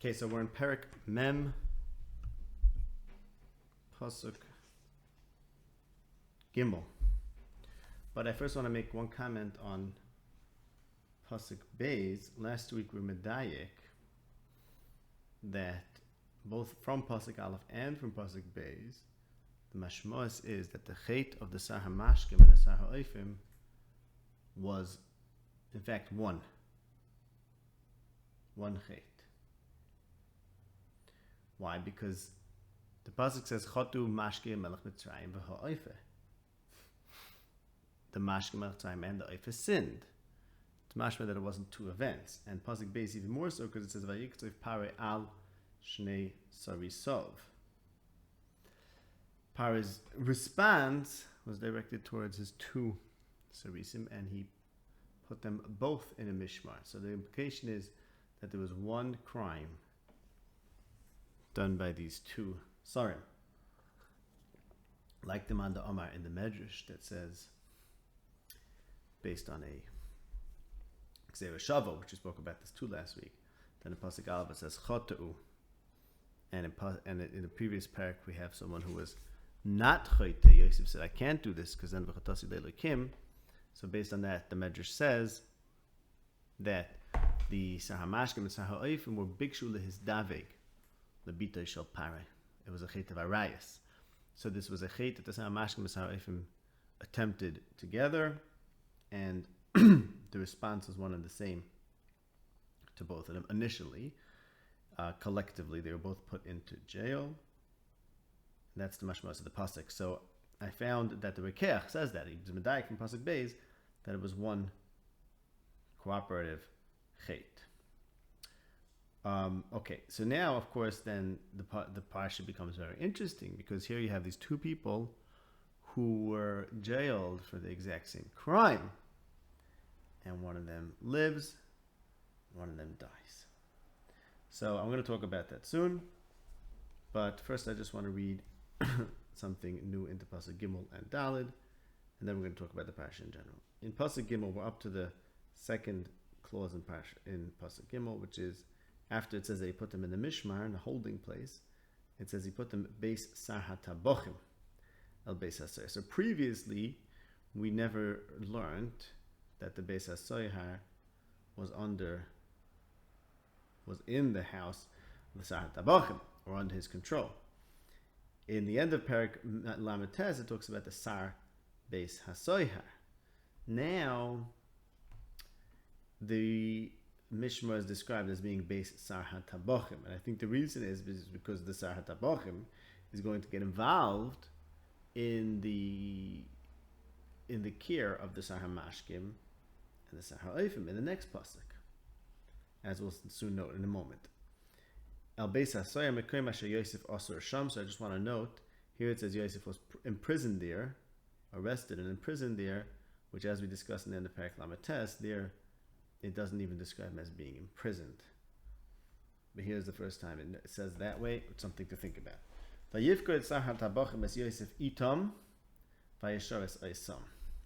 Okay, so we're in Perek Mem, Pasuk Gimel. But I first want to make one comment on Pasuk Beis. Last week we medayek that both from Pasuk Aleph and from Pasuk Beis, the mashmos is that the chet of the Sar HaMashkim and the Sar HaOfim was, in fact, one chet. Why? Because the pasuk says Chotu Mashke Melech Mitzrayim v'Ha'oifeh. The Mashke Melech Mitzrayim and the Oifeh sinned. It's mashma that it wasn't two events, and pasuk Beis even more so because it says Vayiktzov Parei al Shnei Sarisov. Parei's response was directed towards his two Sarisim, and he put them both in a mishmar. So the implication is that there was one crime done by these two Sarim. Like the Manda Omar in the Medrash that says, based on a Xera Shavo, which we spoke about this too last week, then the Pasuk Alva says Chotu, and in the previous parak we have someone who was not Chote. Yosef said, I can't do this because then V'chatasi Le'Elokim. So based on that, the Medrash says that the Sar HaMashkim and Sar HaOfim were Bikshu Lehis Daveg, Lebitoi Shel Parei. It was a chet of Arayas. So this was a chet that the Sar HaMashkim and Sar HaOfim attempted together, and the response was one and the same to both of them. Initially, collectively, they were both put into jail. That's the mashmos of the pasuk. So I found that the Rekeach says that. He was medayek from pasuk Beis that it was one cooperative chet. Okay, so now, of course, then the parsha becomes very interesting because here you have these two people who were jailed for the exact same crime, and one of them lives, one of them dies. So I'm going to talk about that soon, but first I just want to read something new into Pasuk Gimel and Dalid, and then we're going to talk about the parsha in general. In Pasuk Gimel, we're up to the second clause in Pasuk Gimel, which is after it says that he put them in the Mishmar, in the holding place, it says he put them Beis Sar HaTabochim, El Beis HaSoyer. So previously, we never learned that the Beis HaSoyer was in the house of the Sar HaTabochim, or under his control. In the end of Perek Lamed Tes, it talks about the Sar Beis HaSoyer. Now, the Mishmar is described as being Beis Sar HaTabochim, and I think the reason is because the Sar HaTabochim is going to get involved in the care of the Sar HaMashkim and the Sar HaOfim in the next pasuk, as we'll soon note in a moment. El Beis HaSoyer Mekoim Asher Yosef Asur Sham. So I just want to note here it says Yosef was imprisoned there, arrested and imprisoned there, which, as we discussed in the end of Perek Lamed Tes, there it doesn't even describe him as being imprisoned. But here's the first time it says that way. It's something to think about. Vayifkod Sar HaTabochim es Yosef itam, vayeshor es oisam.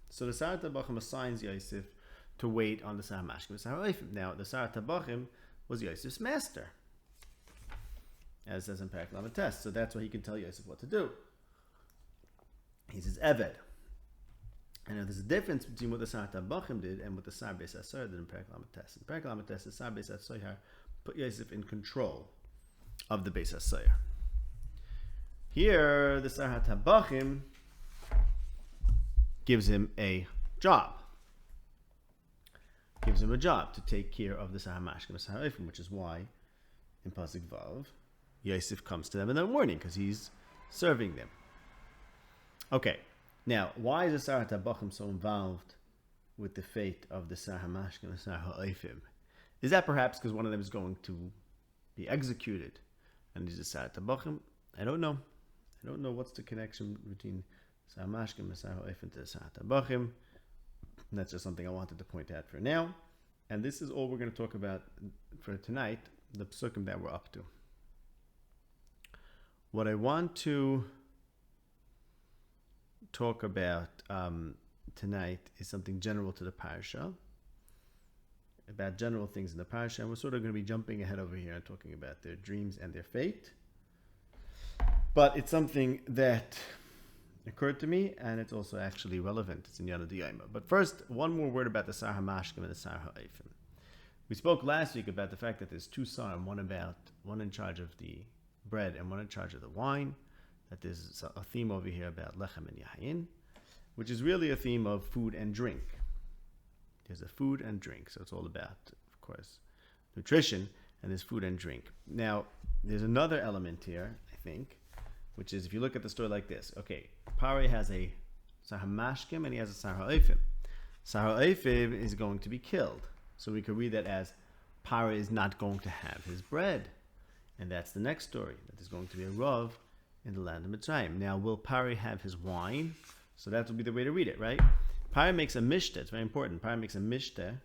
So the Sar HaTabochim assigns Yosef to wait on the Sar HaMashkim and Sar HaOfim. Now the Sar HaTabochim was Yosef's master, as it says in Perek Lamed Tes. So that's why he can tell Yosef what to do. He's his Eved. And there's a difference between what the Sar HaTabochim did and what the Sar Beis HaSoyer did in Perek Lamed Tes. In Perek Lamed Tes, the Sar Beis HaSoyer put Yosef in control of the Beis HaSoyer. Here, the Sar HaTabochim gives him a job. Gives him a job to take care of the Sar HaMashkim and Sar HaOfim, which is why in Pasuk Vav, Yosef comes to them in the morning because he's serving them. Okay. Now, why is the Sar HaTabochim so involved with the fate of the Sar HaMashkim and Sar HaOfim? Is that perhaps because one of them is going to be executed and he's a Sar HaTabochim? I don't know. I don't know what's the connection between Sar HaMashkim and Sar HaOfim to the Sar HaTabochim. That's just something I wanted to point out for now. And this is all we're going to talk about for tonight, the psukim that we're up to. What I want to talk about tonight is something general to the parsha, about general things in the parasha, and we're sort of going to be jumping ahead over here and talking about their dreams and their fate. But it's something that occurred to me, and it's also actually relevant. It's in Yana Diyama. But first, one more word about the Sar HaMashkim and the Sar HaOfim. We spoke last week about the fact that there's two Sarim, one in charge of the bread and one in charge of the wine, that there's a theme over here about Lechem and Yahayin, which is really a theme of food and drink. There's a food and drink, so it's all about, of course, nutrition, and there's food and drink. Now, there's another element here, I think, which is if you look at the story like this. Okay, Pari has a Sar HaMashkim and he has a Sar HaOfim. Sar HaOfim is going to be killed. So we could read that as Pari is not going to have his bread. And that's the next story, that there's going to be a Rav in the land of Mitzrayim. Now, will Pari have his wine? So that will be the way to read it, right? Pari makes a mishteh. It's very important. Pari makes a mishteh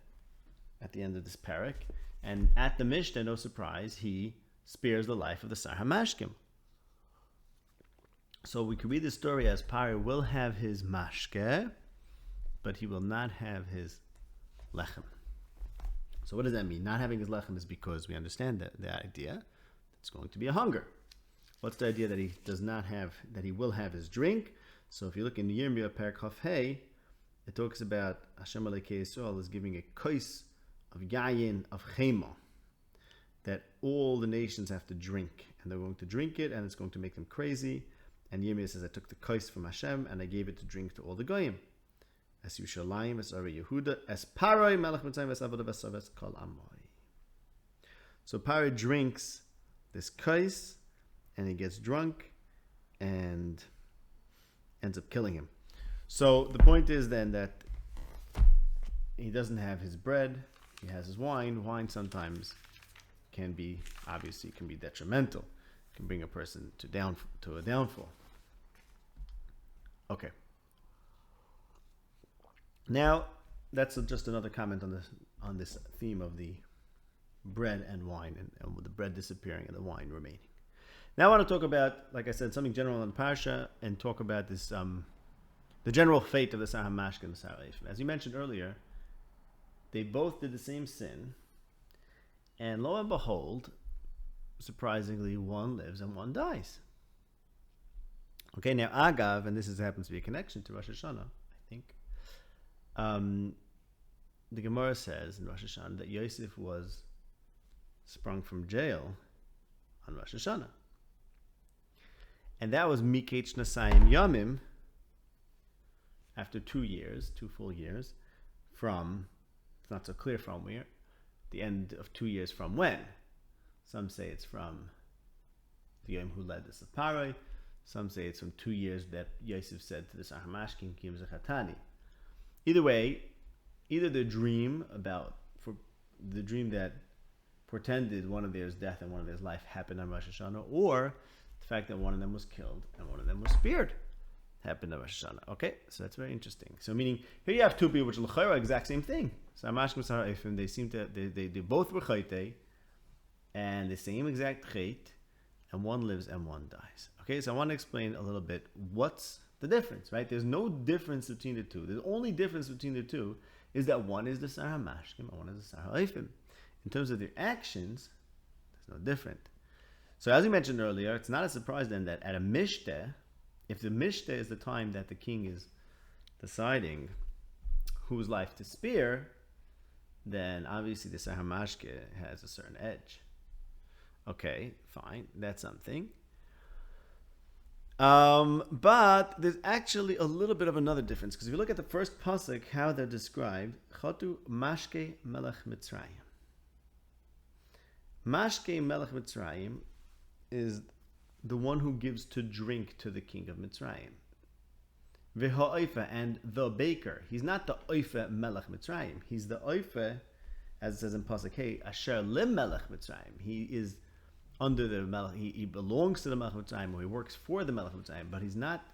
at the end of this parak. And at the mishteh, no surprise, he spares the life of the Sar HaMashkim. So we could read the story as Pari will have his mashke, but he will not have his lechem. So what does that mean? Not having his lechem is because we understand that the idea it's going to be a hunger. What's the idea that he does not have, that he will have his drink? So if you look in Yirmiyah Perek Chaf Hey, it talks about Hashem Alekei Yisrael is giving a kos of yayin of chema, that all the nations have to drink, and they're going to drink it, and it's going to make them crazy. And Yirmiyah says, I took the kos from Hashem and I gave it to drink to all the goyim. As Yushalayim, as Ari Yehuda, as Paroi Melech Mitzrayim, as Avodah Besaves Kol Amoy. So Pari drinks this kos, and he gets drunk, and ends up killing him. So the point is then that he doesn't have his bread, he has his wine. Wine sometimes can be detrimental, can bring a person to a downfall. Okay. Now, that's just another comment on this theme of the bread and wine, and with the bread disappearing and the wine remaining. Now I want to talk about, like I said, something general in the Parsha, and talk about this, the general fate of the Sar HaMashkim and the Sar HaOfim. As you mentioned earlier, they both did the same sin, and lo and behold, surprisingly, one lives and one dies. Okay, now Agav, and this happens to be a connection to Rosh Hashanah, I think. The Gemara says in Rosh Hashanah that Yosef was sprung from jail on Rosh Hashanah. And that was Miketz Nasayim Yamim, after 2 full years, from, it's not so clear from where, the end of 2 years from when. Some say it's from the Yom who led the Sapari. Some say it's from 2 years that Yosef said to the Sar HaMashkim, Kim Zachatani. Either way, either the dream that portended one of theirs death and one of theirs life happened on Rosh Hashanah, or the fact that one of them was killed and one of them was speared happened on Rosh Hashanah. Okay, so that's very interesting. So meaning, here you have two people which are exact same thing. So Hamashkim and Sar HaOfim, they seem to, they both were chayte, and the same exact chait, and one lives and one dies. Okay, so I want to explain a little bit what's the difference, right? There's no difference between the two. The only difference between the two is that one is the Sar HaMashkim and one is the Sar HaOfim. In terms of their actions, there's no different. So as we mentioned earlier, it's not a surprise then that at a mishteh, if the mishteh is the time that the king is deciding whose life to spare, then obviously the Sar HaMashkim has a certain edge. Okay, fine, that's something. But there's actually a little bit of another difference, because if you look at the first pasuk, how they're described, Chatu Mashke Melech Mitzrayim. Mashke Melech Mitzrayim is the one who gives to drink to the king of Mitzrayim. V'ha'oifa, and the baker. He's not the oifa Melech Mitzrayim. He's the oifa, as it says in pasuk Hey, Asher Lim Melech Mitzrayim. He is under the Melech, he belongs to the Melech Mitzrayim, or he works for the Melech Mitzrayim, but he's not,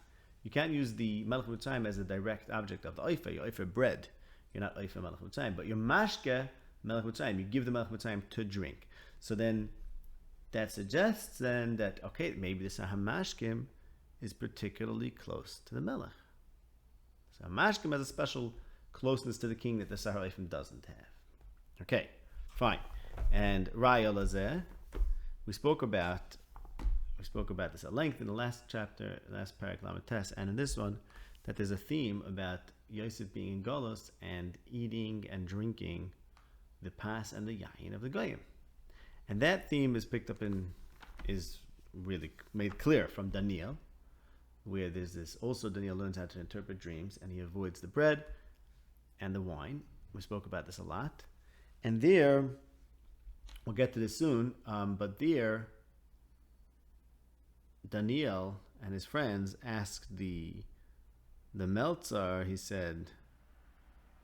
you can't use the Melech Mitzrayim as a direct object of the oifa. You oifa bread. You're not oifa Melech Mitzrayim, but you're mashke Melech Mitzrayim. You give the Melech Mitzrayim to drink. So then, that suggests then that, okay, maybe the Sar HaMashkim is particularly close to the Melech. So HaMashkim has a special closeness to the king that the Sar HaOfim doesn't have. Okay, fine. And Raya Lazeh, we spoke about this at length in the last chapter, last parak Lamates, and in this one, that there's a theme about Yosef being in Golos and eating and drinking the pas and the yayin of the goyim, and that theme is picked up is really made clear from Daniel, where there's this. Also, Daniel learns how to interpret dreams, and he avoids the bread and the wine. We spoke about this a lot, and there we'll get to this soon. But there, Daniel and his friends asked the Meltzar. He said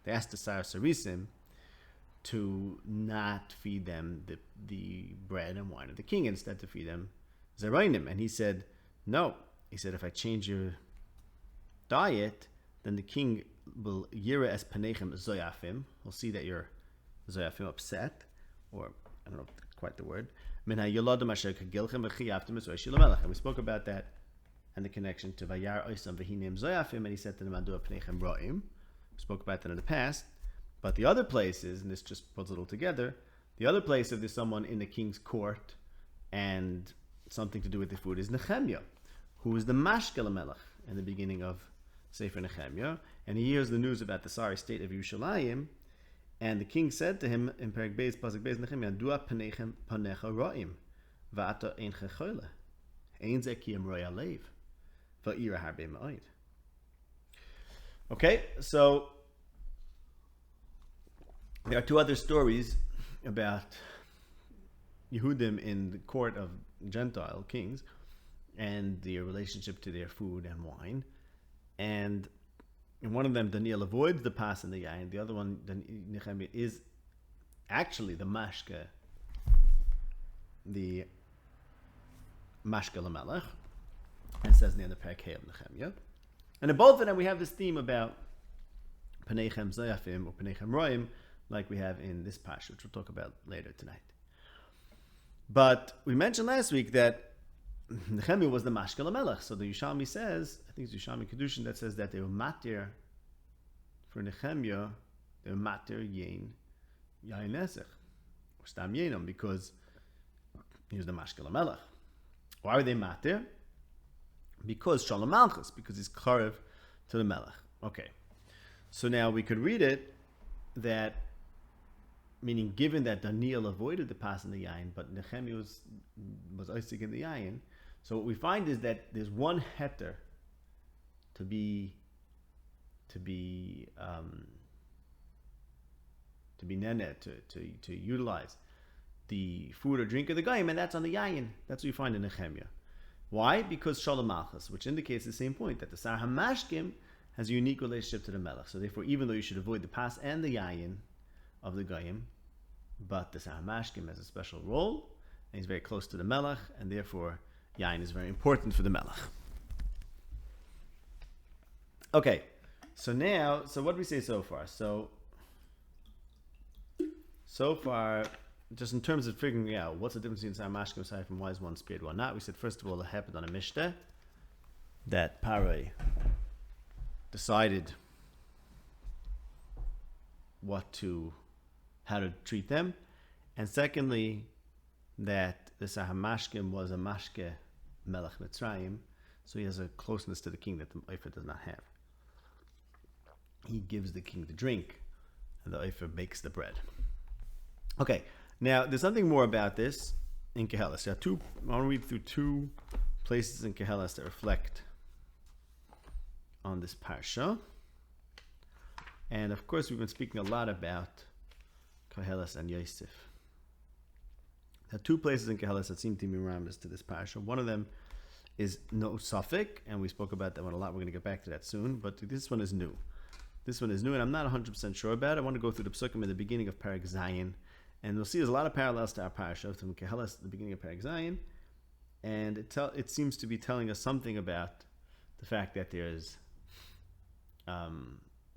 they asked the Sar Sarisim to not feed them the bread and wine of the king, instead to feed them Zerainim. And he said, no. He said, if I change your diet, then the king will yira es panechem zoyafim. We'll see that you're zoyafim, upset, or I don't know quite the word. And we spoke about that and the connection to Vayar Oisam V'hinim Zoyafim, and he said to them, Adu Apnechem Ro'im. We spoke about that in the past. But the other places, and this just puts it all together, the other place if there's someone in the king's court and something to do with the food is Nehemiah, who is the Mashkel Melech in the beginning of Sefer Nehemiah, and he hears the news about the sorry state of Yerushalayim, and the king said to him in Perek Beis, Pasuk Beis Nehemiah, Dua Panechem Panecha Ro'im, Va'ata Ein Chechole, Ein Ze Kiyam Roya Leiv, Va'ira Harbe Ma'od. Okay, so there are two other stories about Yehudim in the court of Gentile kings and their relationship to their food and wine. And in one of them, Daniel avoids the pas and the yain. The other one, Nehemiah, is actually the mashke lamelech, and says near the Perkei of Nehemiah. And in both of them, we have this theme about Panechem Zayafim or Panechem Roim, like we have in this parsha, which we'll talk about later tonight. But we mentioned last week that Nehemiah was the Mashkel HaMelech. So the Yushalmi says, I think it's Yushalmi Kedushin that says that they were matir for Nehemiah, they were matir Yain Nesech, or Stam Yainam, because he was the Mashkel HaMelech. Why were they matir? Because Shalom Malchus, because he's Karev to the Melech. Okay. So now we could read it that, meaning given that Daniel avoided the pas and the yain, but Nehemiah was Isaac in the yain. So what we find is that there's one heter to utilize the food or drink of the goyim, and that's on the yain. That's what you find in Nehemiah. Why? Because Shalom Malchus, which indicates the same point, that the Sar HaMashkim has a unique relationship to the Melech. So therefore, even though you should avoid the pas and the yayin of the goyim, but the Sar HaMashkim has a special role, and he's very close to the Melech, and therefore yayin is very important for the Melech. Okay, so what do we say so far? So far, just in terms of figuring out what's the difference between Sar HaMashkim and Sar, from why is one spared, why not, we said first of all it happened on a Mishnah that Paroi decided how to treat them, and secondly, that the Sar HaMashkim was a mashke melech Mitzrayim, so he has a closeness to the king that the Ofer does not have. He gives the king the drink, and the Ofer bakes the bread. Okay, now there's something more about this in Kehelas. I want to read through two places in Kehelas that reflect on this parsha. And of course, we've been speaking a lot about Kehelas and Yosef. There are two places in Kehelas that seem to be rambus to this parsha. One of them is no suffik, and we spoke about that one a lot. We're going to get back to that soon, but this one is new. This one is new, and I'm not 100% sure about it. I want to go through the psukim in the beginning of Perek Zayin, and we'll see there's a lot of parallels to our parsha, from Kehelas at the beginning of Perek Zayin, and it seems to be telling us something about the fact that there's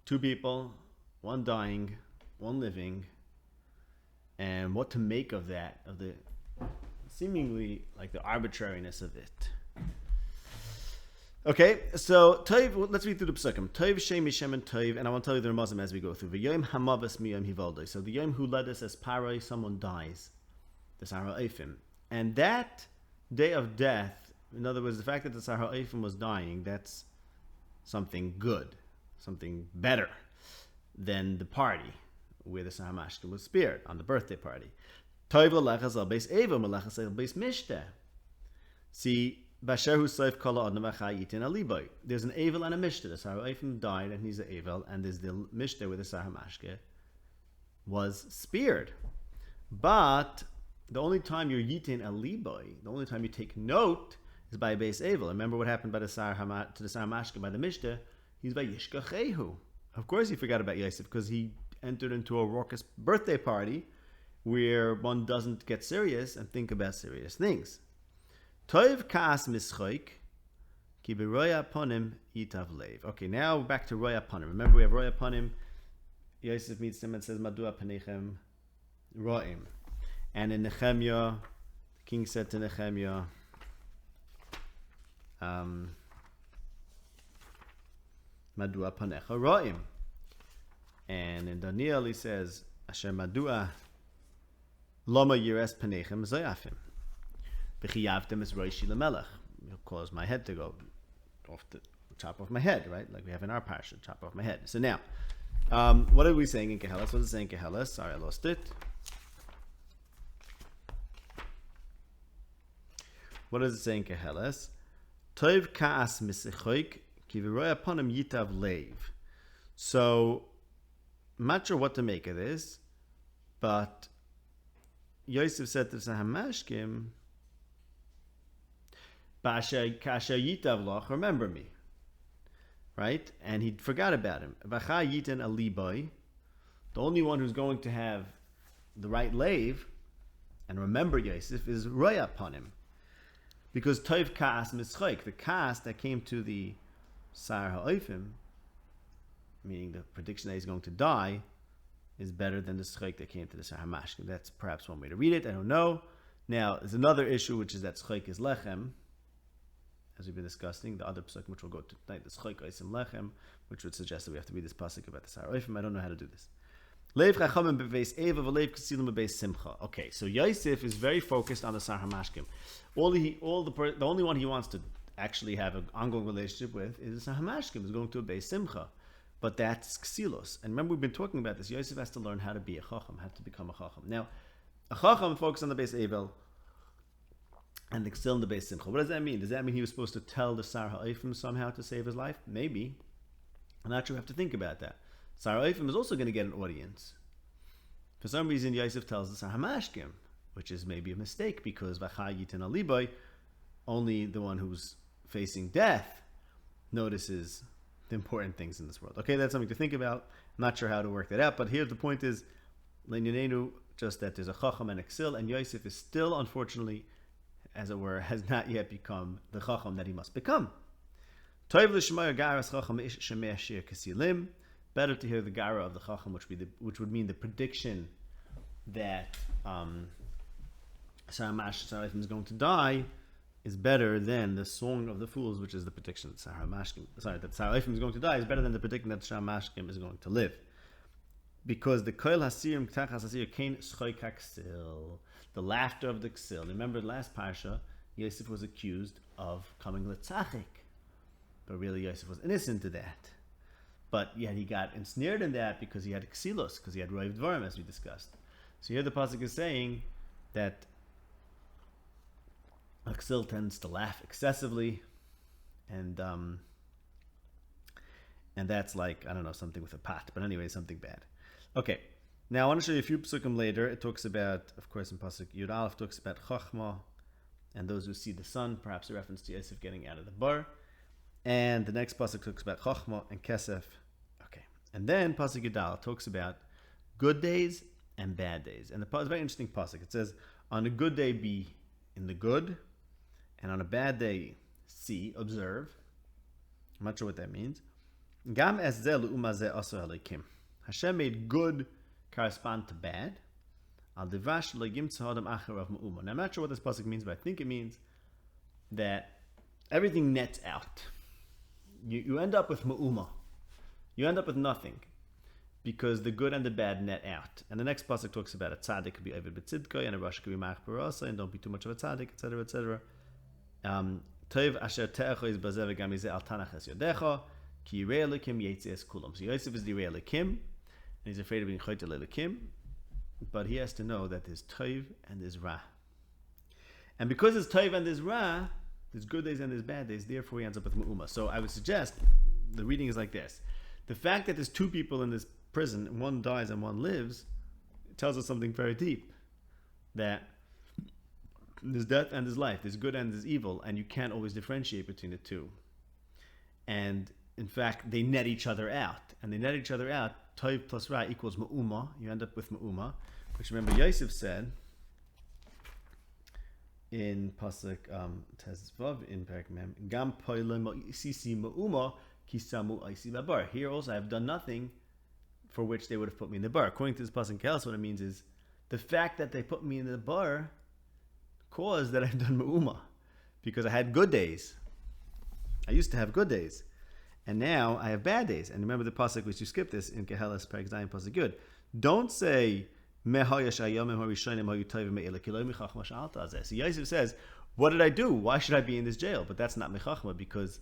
two people, one dying, one living, and what to make of that, of the seemingly like the arbitrariness of it. Okay, so Toiv, let's read through the psukim. Toiv Shem Yishem and Toiv, and I want to tell you the Ramazim as we go through. V'yom hamavas miyom hivoldoi. So the yom who led us as paroi, someone dies. The Sar HaOfim. And that day of death, in other words, the fact that the Sar HaOfim was dying, that's something good, something better than the party where the Sar HaMashkim was spared on the birthday party. Toiv l'lechas al beis Eva, l'lechas al beis Mishteh. See, there's an Evel and a Mishteh. The Sar HaOfim died and he's an Evel, and there's the Mishteh where the Sar HaMashke was speared. But the only time you're Yitin a Liboy, the only time you take note is by Beis Evel. Remember what happened by the Sar HaMashke, by the Mishteh? He's by Yishkachehu. Of course he forgot about Yosef because he entered into a raucous birthday party where one doesn't get serious and think about serious things. Toiv Kaas Mischoik, Ki Beroya Ponim Yitav Lev. Okay, now back to Roya Ponim. Remember, we have Roya Ponim. Yosef meets him and says, Madua Panechem Roim. And in Nehemiah, the king said to Nehemiah, Madua Panecha Roim. And in Daniel, he says, Asher Madua Loma Yires Panechem Zayafim. V'chiyavtem es roishi lemelech. It'll cause my head to go off, chop off my head, right? Like we have in our parsha, chop off my head. So now, what are we saying in Kehelas? What is it saying in Kehelas? Sorry, I lost it. What does it say in Kehelas? Toiv kaas misechoik ki v'roya ponim yitav leiv. So, I'm not sure what to make of this, but Yosef said to Hamashkim, remember me, right? And he forgot about him. The only one who's going to have the right lave and remember Yosef is Roya upon him, because Toiv Kaas Mischoik, the Kaas that came to the Sar HaOfim, meaning the prediction that he's going to die, is better than the Schoik that came to the Sar HaMashkim. That's perhaps one way to read it. I don't know. Now, there's another issue, which is that Schoik is Lechem, as we've been discussing, the other pasuk which we'll go to tonight, the Schoik Oisim Lechem, which would suggest that we have to read this pasuk about the Sar HaOfim. I don't know how to do this. Leiv Chachamim beveis Eva v'leiv Kesilim beveis Simcha. Okay, so Yosef is very focused on the Sar HaMashkim. The only one he wants to actually have an ongoing relationship with is the Sar HaMashkim, is going to a beis Simcha. But that's Ksilos. And remember, we've been talking about this. Yosef has to learn how to be a Chacham, how to become a Chacham. Now, a Chacham focuses on the beis Evel, and the Ksil in the beis Simcha. What does that mean? Does that mean he was supposed to tell the Sar HaOfim somehow to save his life? Maybe. I'm not sure we have to think about that. Sar HaOfim is also going to get an audience. For some reason, Yosef tells the Sar HaMashkim, which is maybe a mistake, because V'cha Yitin Aliboy, only the one who's facing death notices the important things in this world. Okay, that's something to think about. I'm not sure how to work that out, but here the point is, L'nyanenu, just that there's a Chacham and a Ksil, and Yosef is still, unfortunately, as it were, has not yet become the Chacham that he must become. Toiv l'shemaya garas Chacham ish shemeh shir kesilim. Better to hear the gara of the Chacham, which would mean the prediction that Sar HaOfim is going to die, is better than the song of the fools, which is the prediction that Sar HaOfim is going to die, is better than the prediction that Sar HaMashkim is going to live. Because the koil hasirim ktachas hasir kain schoik haksil, the laughter of the ksil. Remember the last parsha, Yosef was accused of coming letzachik, but really Yosef was innocent to that. But yet he got ensnared in that because he had ksilos, because he had roiv dvarim, as we discussed. So here the pasuk is saying that Aksil tends to laugh excessively, and that's like, I don't know, something with a pot, but anyway, something bad. Okay, now I want to show you a few psukim later. It talks about, of course, in pasuk Yud Aleph, talks about Chachma and those who see the sun, perhaps a reference to Yosef getting out of the bar. And the next pasuk talks about Chachma and Kesef. Okay, and then pasuk Yud Aleph talks about good days and bad days. And it's a very interesting pasuk. It says, on a good day, be in the good, and on a bad day, see, observe. I'm not sure what that means. Gam es zeh le'uma zeh aso halekim. Hashem made good correspond to bad. Al divash legim tzahadam acher of ma'uma. Now I'm not sure what this pasuk means, but I think it means that everything nets out. you end up with ma'uma. You end up with nothing. Because the good and the bad net out. And the next pasuk talks about a tzaddik could be ovid b'tzidkoi, and a rasha could be mach barasa, and don't be too much of a tzaddik, etc., etc. Toiv asher te'echo is bazev v'gam yizeh al tanach es yodecha, ki yirei elikim yetzies kulam. So Yosef is the yirei elikim, and he's afraid of being chotel elikim, but he has to know that there's toiv and there's ra. And because there's toiv and there's ra, there's good days and there's bad days, therefore he ends up with mu'uma. So I would suggest, the reading is like this. The fact that there's two people in this prison, one dies and one lives, it tells us something very deep. That there's death and there's life, there's good and there's evil, and you can't always differentiate between the two. And in fact, they net each other out. And they net each other out, toiv plus ra equals ma'uma. You end up with ma'uma, which remember Yosef said in Pasuk Tezvav in Perek Mem, Gam poilem sisi ma'uma kisamu aisi babar. Here also I have done nothing for which they would have put me in the bar. According to this pasuk else, what it means is the fact that they put me in the bar caused that I've done ma'uma, because I had good days. I used to have good days, and now I have bad days. And remember the pasuk which you skipped this in Kehelas Perek Zayin pasuk Yud. Don't say mehayash ayamim harishonim hayutayvim me'elakiloi michachma sha'alta azeh. So Yosef says, what did I do? Why should I be in this jail? But that's not mechachma, because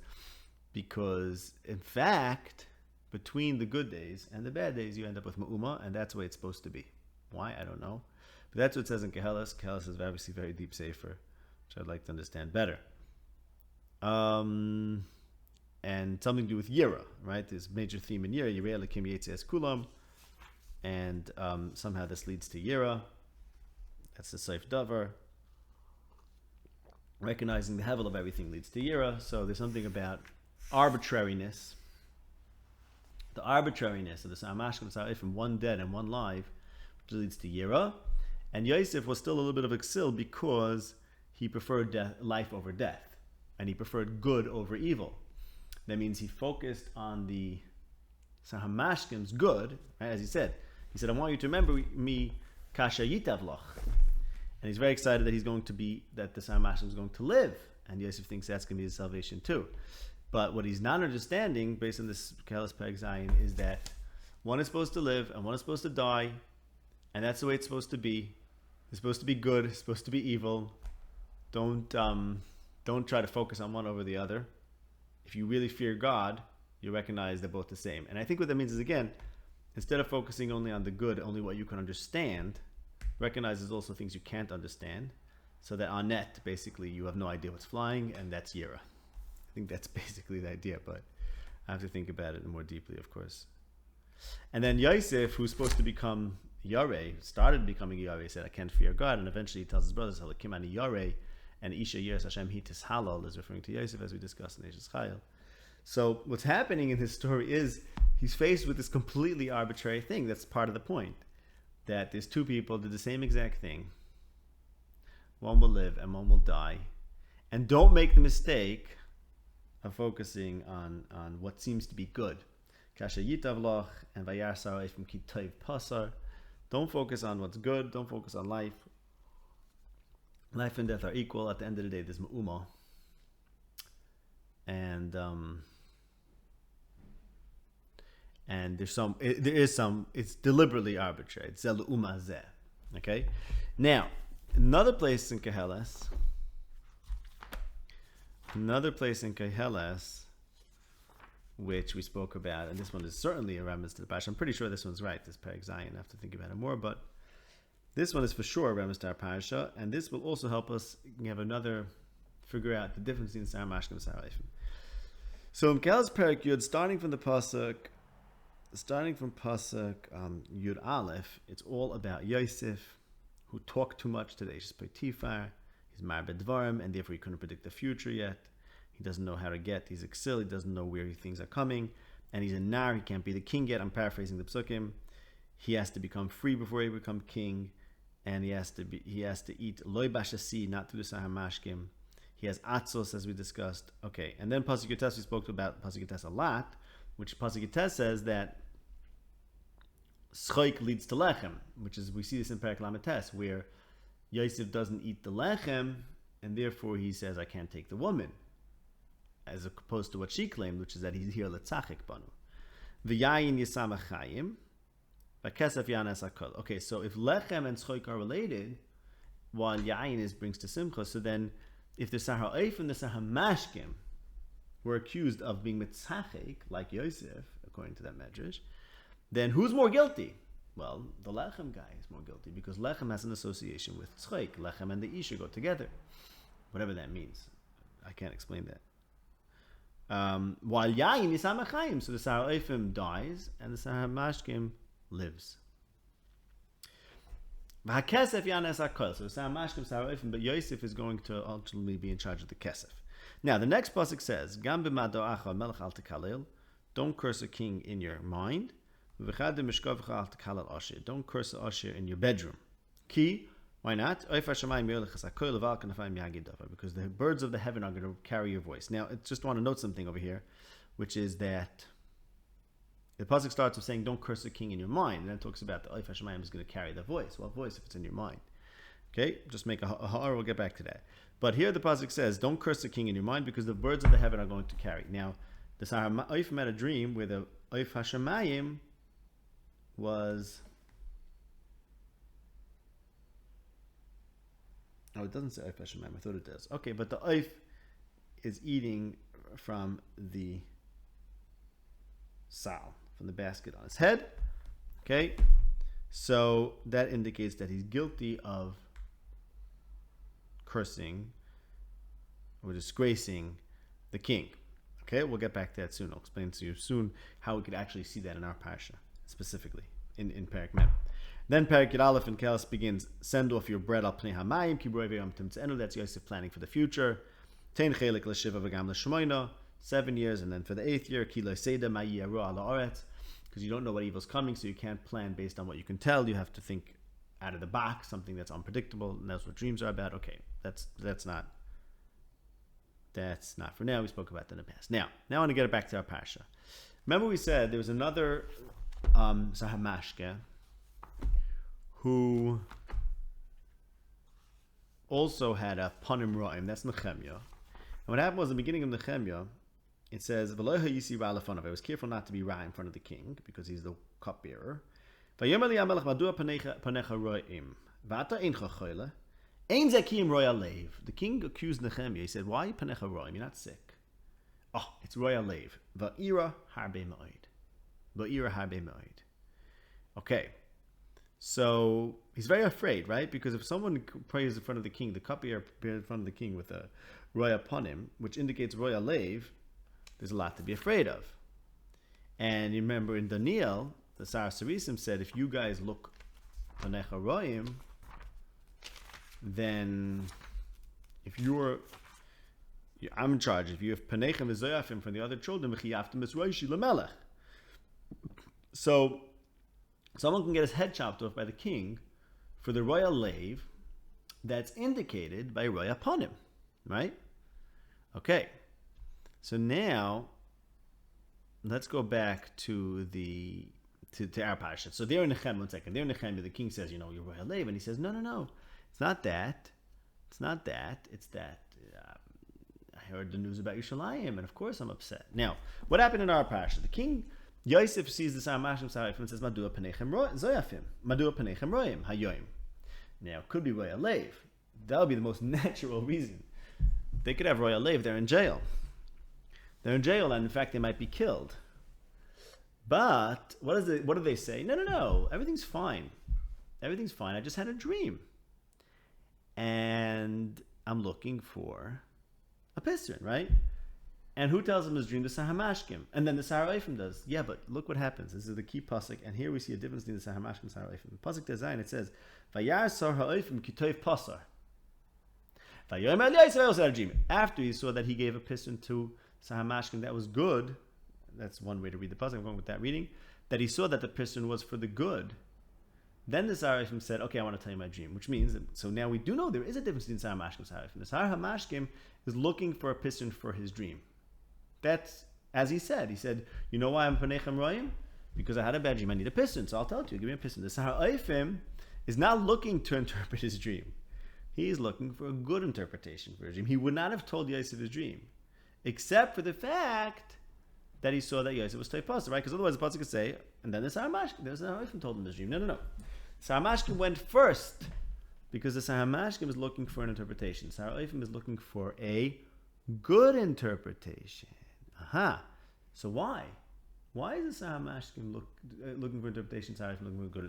in fact, between the good days and the bad days, you end up with ma'uma, and that's the way it's supposed to be. Why? I don't know. But that's what it says in Kehelas. Kehelas is obviously very deep sefer, which I'd like to understand better. And something to do with Yira, right? There's a major theme in Yira, Yirei Elikim Yetzias Kulam, and somehow this leads to Yira. That's the Seif Davar. Recognizing the hevel of everything leads to Yira, so there's something about arbitrariness. The arbitrariness of the Samashkim from one dead and one live, which leads to Yira. And Yosef was still a little bit of exil because he preferred life over death, and he preferred good over evil. That means he focused on the Sahamashkim's good, right? As he said, I want you to remember me kasha yitavloch. And he's very excited that that the Sahamashkim is going to live. And Yosef thinks that's going to be his salvation too. But what he's not understanding, based on this Kehelas Perek Zayin, is that one is supposed to live and one is supposed to die, and that's the way it's supposed to be. It's supposed to be good, it's supposed to be evil. Don't try to focus on one over the other. If you really fear God, you recognize they're both the same. And I think what that means is, again, instead of focusing only on the good, only what you can understand, recognize there's also things you can't understand, so that on net, basically, you have no idea what's flying, and that's Yira. I think that's basically the idea, but I have to think about it more deeply, of course. And then Yosef, who's supposed to become Yareh, started becoming Yareh, said, I can't fear God, and eventually he tells his brothers, Halakim ani Yareh, and Isha Yiras Hashem Hitis Halal is referring to Yosef, as we discussed in Eishes Chayil. So what's happening in his story is he's faced with this completely arbitrary thing. That's part of the point, that there's two people did the same exact thing. One will live and one will die. And don't make the mistake of focusing on what seems to be good. Kasha yitavloch and vayar sarai from kitayv pasar. Don't focus on what's good. Don't focus on life. Life and death are equal. At the end of the day, there's ma'uma. And there is some, it's deliberately arbitrary. It's zel umah zeh. Okay? Now, another place in Kehelas, which we spoke about, and this one is certainly a reference to the Parsha. I'm pretty sure this one's right, this Perek Zayin. I have to think about it more, but this one is for sure a reference to our Parsha, and this will also help us figure out the difference between Sarah Mashkim and Sarah Eifim. So in Kehelas Perek Yud, starting from Pasuk Yud Aleph, it's all about Yosef, who talked too much to the Eishes Potifar. He's Marbed Dvarim, and therefore he couldn't predict the future yet. He doesn't know how to get. He's exil. He doesn't know where things are coming, and he's a nar. He can't be the king yet. I'm paraphrasing the psukim. He has to become free before he become king, and he has to eat loy bashasi, not to the sahamashkim. He has atzos, as we discussed. Okay, and then Pasuk Yotes, we spoke about Pasuk Yotes a lot, which Pasuk Yotes says that schoik leads to lechem, which is, we see this in Perek Lametes, where Yosef doesn't eat the lechem, and therefore he says, I can't take the woman. as opposed to what she claimed, which is that he's here letzachik banu. V'yayin yisama chayim, v'kesef yanas hakol. Okay, so if lechem and tzchoik are related, while yayin brings to simcha, so then if the sahar oif and the sahar mashkim were accused of being mitzachik, like Yosef, according to that medrash, then who's more guilty? Well, the lechem guy is more guilty because lechem has an association with tzchoik. Lechem and the isha go together, whatever that means. I can't explain that. While yayin is hamachayim, so the sahar oifim dies and the sahar mashkim lives. V'hakesef yanes hakol. So sahar mashkim, sahar oifim, but Yosef is going to ultimately be in charge of the kesef. Now the next pasuk says, "Gam b'mado acha melech al tekalel." Don't curse a king in your mind. Don't curse the usher in your bedroom. Ki, why not? Because the birds of the heaven are going to carry your voice. Now, I just want to note something over here, which is that the pasuk starts with saying, don't curse the king in your mind, and then it talks about the Oif HaShemayim is going to carry the voice. What voice if it's in your mind? Okay, just make a ha'ar, we'll get back to that. But here the pasuk says, don't curse the king in your mind, because the birds of the heaven are going to carry. Now, the Sahar Oifim had a dream where the Oif HaShemayim was... Oh, it doesn't say Oif HaShemayim. I thought it does. Okay, but the Oif is eating from the sal, from the basket on his head. Okay, so that indicates that he's guilty of cursing or disgracing the king. Okay, we'll get back to that soon. I'll explain to you soon how we could actually see that in our parsha, specifically in Perek Mem. Then Perek Yud Aleph in Kelos begins, send off your bread al pnei hamayim, ki borei v'yom timtzenu. That's Yosef planning for the future. Tein chelik l'shiva v'gam l'shmoina, 7 years, and then for the 8th year, ki lo seda ma yi'aru ala oretz, because you don't know what evil's coming, so you can't plan based on what you can tell. You have to think out of the box, something that's unpredictable, and that's what dreams are about. Okay, that's not for now. We spoke about that in the past. Now I want to get it back to our parsha. Remember we said there was another Sahamashke who also had a panim ra'im. That's Nehemiah. And what happened was, in the beginning of Nehemiah, it says, "V'loha yisi ra lefonav." I was careful not to be ra in front of the king because he's the cupbearer. Vayomer li hamelech madua panecha ra'im v'ata eincha choyle ein zekim roya leiv. The king accused Nehemiah. He said, "Why panecha ra'im? You're not sick." Oh, it's roya leiv. Va'ira harbe ma'od. Va'ira harbe ma'od. Okay. So he's very afraid, right? Because if someone prays in front of the king, the cupbearer prays in front of the king with a roya panim, which indicates roya leiv, there's a lot to be afraid of. And you remember in Daniel, the Sar Sarisim said, if you guys look panecha royim, then if I'm in charge. If you have panechem v'zoyafim from the other children, v'chiyaftim esroishi l'melech. So someone can get his head chopped off by the king for the royal lave that's indicated by royal panim, right? Okay. So now let's go back to our parsha. So there in Nehemiah, one second. There in Nehemiah, the king says, you're royal lave, and he says, no, it's not that. It's not that. It's that. I heard the news about Yerushalayim, and of course I'm upset. Now, what happened in our parsha? The king Yosef sees the Samashim Sarif and says, Madua Panechem Zoyafim, Madua Panechem Royim, Hayoim. Now, it could be royal lave. That would be the most natural reason. They could have royal lave. They're in jail. They're in jail, and in fact, they might be killed. But what do they say? No. Everything's fine. Everything's fine. I just had a dream, and I'm looking for a piston, right? And who tells him his dream? The Sahamashkim. And then the Sahar Oifim does. Yeah, but look what happens. This is the key pasuk, and here we see a difference between the Sahamashkim and Sahar Oifim. The pasuk design, it says, Vayar Sahar Oifim kitoiv pasar. After he saw that he gave a piston to Sahamashkim that was good, that's one way to read the pasuk, I'm going with that reading, that he saw that the piston was for the good, then the Sahar Oifim said, okay, I want to tell you my dream, which means, so now we do know there is a difference between Sahamashkim and Sahar Oifim. The Sahar Hamashkim is looking for a piston for his dream. That's, as he said, you know why I'm Panechem Royim? Because I had a bad dream, I need a piston, so I'll tell it to you, give me a piston. The Sahar Oifim is not looking to interpret his dream. He's looking for a good interpretation for his dream. He would not have told Yosef his dream except for the fact that he saw that Yosef was Teipas, right? Because otherwise the pasuk could say, and then the Saramashkim, there's an Arifim told him this dream. No. Saramashkim went first because the Saramashkim is looking for an interpretation. Saramashkim is looking for a good interpretation. Aha. So why? Why is the Saramashkim looking for interpretation? Saramashkim looking for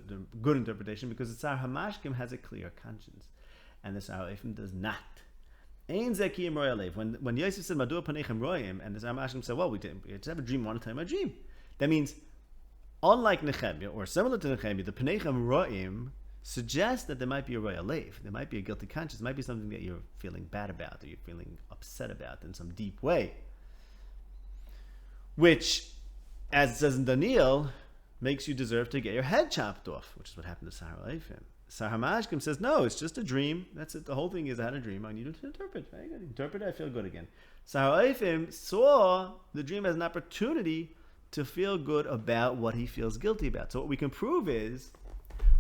good interpretation because the Saramashkim has a clear conscience, and the Saramashkim does not. When Yosef said Madua Panechem Royim, and the Saramashkim said, well, we just have a dream, want to tell him a dream. That means, unlike Nehemiah, or similar to Nehemiah, the Panechem Royim suggests that there might be a Royal Lev, there might be a guilty conscience, there might be something that you're feeling bad about, or you're feeling upset about in some deep way. Which, as it says in Daniel, makes you deserve to get your head chopped off, which is what happened to Sarah Eifim. Saramashkim says, no, it's just a dream. That's it. The whole thing is I had a dream. I need to interpret. I got to interpret it. I feel good again. Sarah Eifim saw the dream as an opportunity to feel good about what he feels guilty about. So what we can prove is,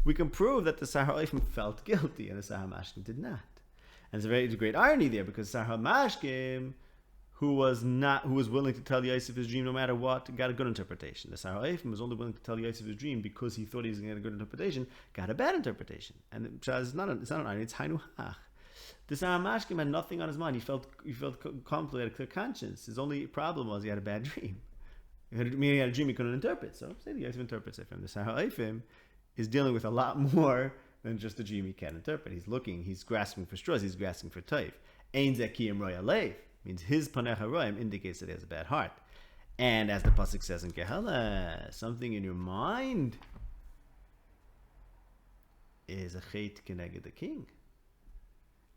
we can prove that the Sarah Eifim felt guilty and the Saramashkim did not. And it's a great irony there because Saramashkim, who was willing to tell Yosef his dream no matter what, got a good interpretation. The Sarah Eifim was only willing to tell Yosef his dream because he thought he was going to get a good interpretation, got a bad interpretation. And it's not an irony, it's Hainu Hach. The Sarah Mashkim had nothing on his mind. He felt comfortable, he had a clear conscience. His only problem was he had a bad dream. He had a dream he couldn't interpret. So say the Yosef interprets it for him. The Sarah Eifim is dealing with a lot more than just a dream he can't interpret. He's grasping for straws, he's grasping for toif. Ein Zekiyim Roya Lev means his Panech HaRoim indicates that he has a bad heart. And as the pasuk says in Gehala, something in your mind is a chait keneged the king.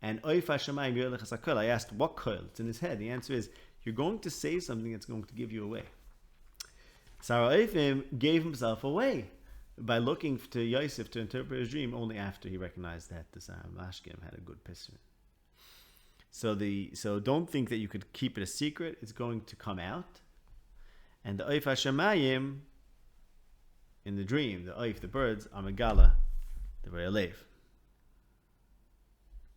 And Oif HaShamayim Yerlech HaSakol, I asked what koil? It's in his head. The answer is, you're going to say something that's going to give you away. Sarah Eifim gave himself away by looking to Yosef to interpret his dream only after he recognized that the Saramashkim had a good pisser. So don't think that you could keep it a secret. It's going to come out. And the Oif HaShamayim, in the dream, the Oif, the birds, are Megala, the Re'alev.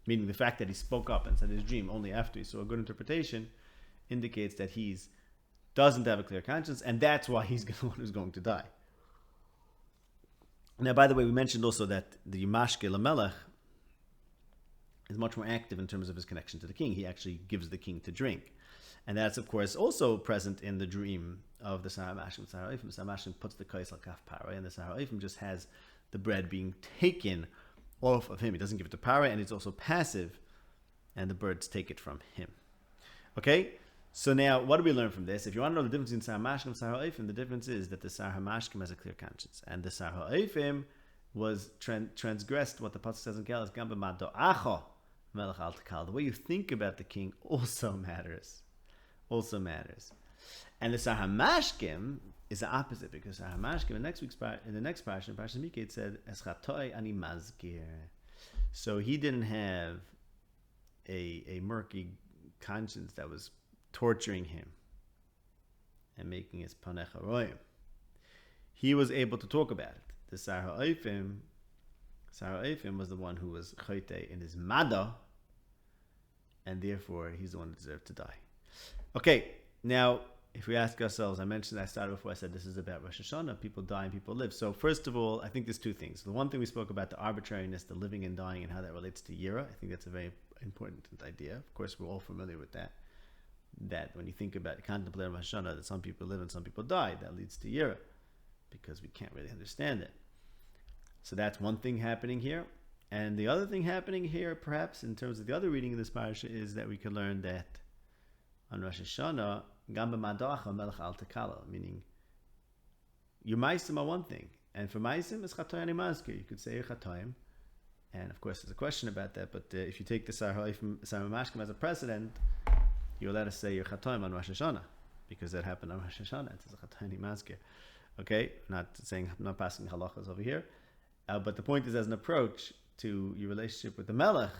Meaning the fact that he spoke up and said his dream only after he saw a good interpretation indicates that he doesn't have a clear conscience, and that's why he's the one who's going to die. Now, by the way, we mentioned also that the Yimashke Lamelech is much more active in terms of his connection to the king. He actually gives the king to drink. And that's, of course, also present in the dream of the Saramashkim. The Saramashkim puts the Kais al Kaf Parah, and the Saramashkim just has the bread being taken off of him. He doesn't give it to Parah, and it's also passive, and the birds take it from him. Okay? So now, what do we learn from this? If you want to know the difference between Saramashkim and Sarah Eifim, the difference is that the Saramashkim has a clear conscience, and the Sarah Eifim was transgressed what the pasuk says in Kel, Gamba Mado Acho Melech Al Takal. The way you think about the king also matters. And the Saramashkim is the opposite, because Saramashkim in the next parsha, in Parsha Mikra, it said Eschatoi Ani Mazgir. So he didn't have a murky conscience that was torturing him and making his Panech HaRoim. He was able to talk about it. The Sarah Eifim was the one who was chayte in his mada, and therefore he's the one that deserved to die. Okay, now if we ask ourselves, I started before, I said this is about Rosh Hashanah, people die and people live. So first of all, I think there's two things. The one thing we spoke about, the arbitrariness, the living and dying, and how that relates to Yira. I think that's a very important idea. Of course, we're all familiar with that. That when you think about contemplating Rosh Hashanah, that some people live and some people die, that leads to Yira, because we can't really understand it. So that's one thing happening here. And the other thing happening here, perhaps, in terms of the other reading of this parasha, is that we can learn that on Rosh Hashanah, Gamba Madacha Melech Al Takala, meaning your Maisim are one thing, and for Maisim is Chatoy Ani Mazkir. You could say your Chatoyim, and of course there's a question about that, but if you take the Saramashkim as a precedent, you're allowed to say your Chatoyim on Rosh Hashanah, because that happened on Rosh Hashanah. It's a Chatoy Ani Mazkir. Okay, I'm not passing halachas over here, but the point is, as an approach to your relationship with the Melech,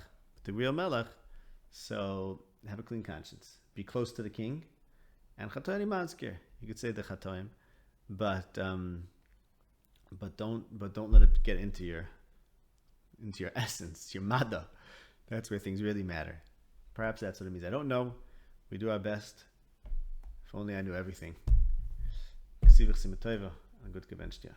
the real Melech, so have a clean conscience, be close to the king, and Chatoy Ani Mazkir. You could say the Chatoyim, but don't let it get into your essence, your mada. That's where things really matter. Perhaps that's what it means. I don't know. We do our best. If only I knew everything. Ksivich Simetova, a good gewünscht dir.